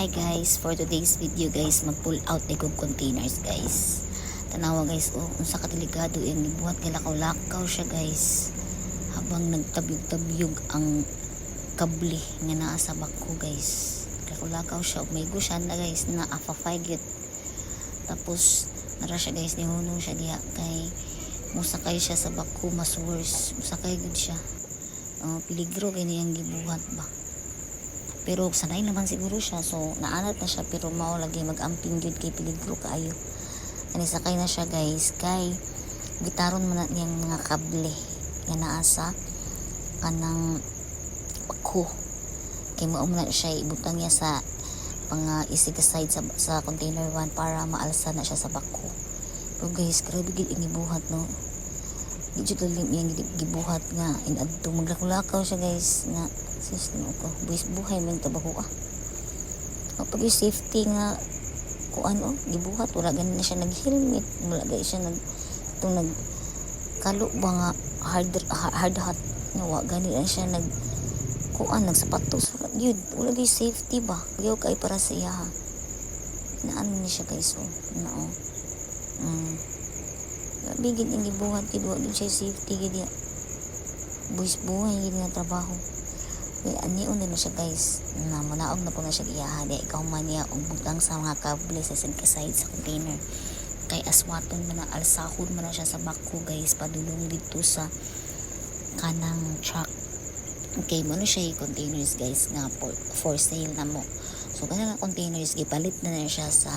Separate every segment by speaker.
Speaker 1: Hi guys, for today's video guys, mag-pull out ni kong containers guys. Tanawa guys, unsa ka delikado yung gibuhat kay lakaw-lakaw siya guys. Habang nagtabyog-tabyog ang kable nga naa sa bako guys. Lakaw-lakaw siya, may gusyan na guys na afafaygyot. Tapos nara siya guys, nihunong siya diha kay musakay siya sa bako, mas worse. Musakay gud siya. Peligro kay niyang gibuhat ba. Pero sanay naman siguro siya, so naanat na siya, pero mao lagi mag-amping gyud kay peligro kaayo. Ani sakay na siya guys, kay gitaron man niyang mga kable nga naa sa kanang bako. Kay mao man siya ibutang niya sa pang isig side sa container 1 para maalsa na siya sa bako. Pero guys, grabe gid ini buhat no. Di jud lalim yang gibuhat nga inadto maglakaw siya guys nga sis no ko buhay man tabaho kapag safety nga kuan gibuhat wala ganin na siya nag-helmet, wala gay siya nagkalo ba nga hard hat nga wa gani na siya nagsapatos wala gay safety ba gayo kay para sa iya naan ni siya guys bigid ang gibuhat kay wa din siya safety gid ya buhay gid nga trabaho. Well, anion din na siya guys na manaog na po na siya iyaha di ikaw man niya og butang sa mga kable sa side sa container kay aswaton man na alsahod man na siya sa bako guys padulong dito sa kanang truck. Okay mo na siya containers guys nga for sale na mo, so kanang containers gipalit na siya sa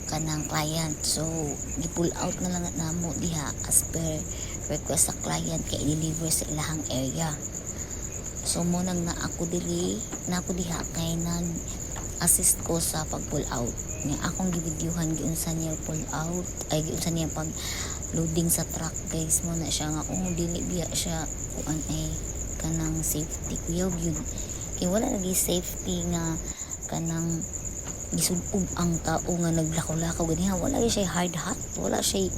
Speaker 1: kanang client, so gi-pull out na lang na mo diha as per request sa client kay i-deliver sa ilahang area. So mo nang na ako diha kay nag assist ko sa pag-pull out nga akong gibidyuhan giunsa niya pull out ay giunsa niya pag loading sa truck guys. Mo na siya nga dili biya siya kuan ay kanang safety kuyaw gyud kay wala lagi safety nga kanang gisubog ang tao nga naglakaw-lakaw ganiha, wala siya hard hat, wala siya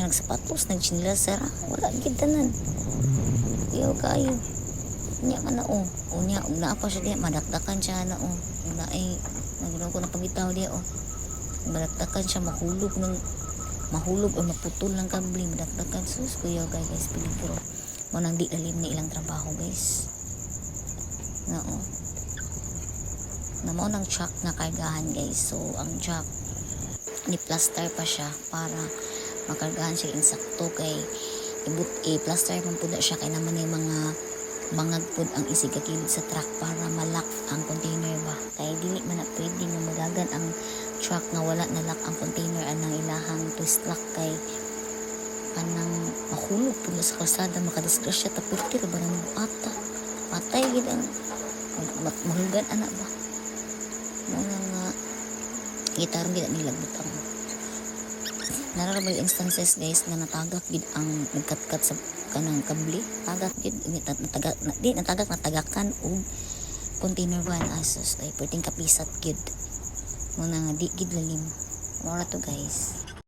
Speaker 1: nagsapatos, nagchinilas sara, wala gid tanan kuyaw kayo nya man unya na pa siya diha madakdakan siya na na ay nagulaw ko na pagitaw diha madakdakan siya mahulog o maputol ng kable, madakdakan sus kuya guys peligro mo nang di lalim na ilang trabaho guys na na mo nang truck na kargahan guys. So ang truck ni plaster pa siya para makargahan siya insakto kay plaster man pud siya kay naman yung mga mangag pud ang isigakilid sa truck para malak ang container ba kay dili man na pwede nga magagan ang truck nga wala na lock ang container anang ilahang twist lock kay kanang mahulog pud sa kalsada makadisgrasya ta pwede ra ba nang ata patay gid ang mahulugan anak ba mga nga gitarong gid nila butang. Nararabay instances guys na natagak gid ang nagkatkat sa kanang kable, tagak gid natagakan og container 1 asos ay perting kapisat gid mo na nga di gid lalim. Wala to guys.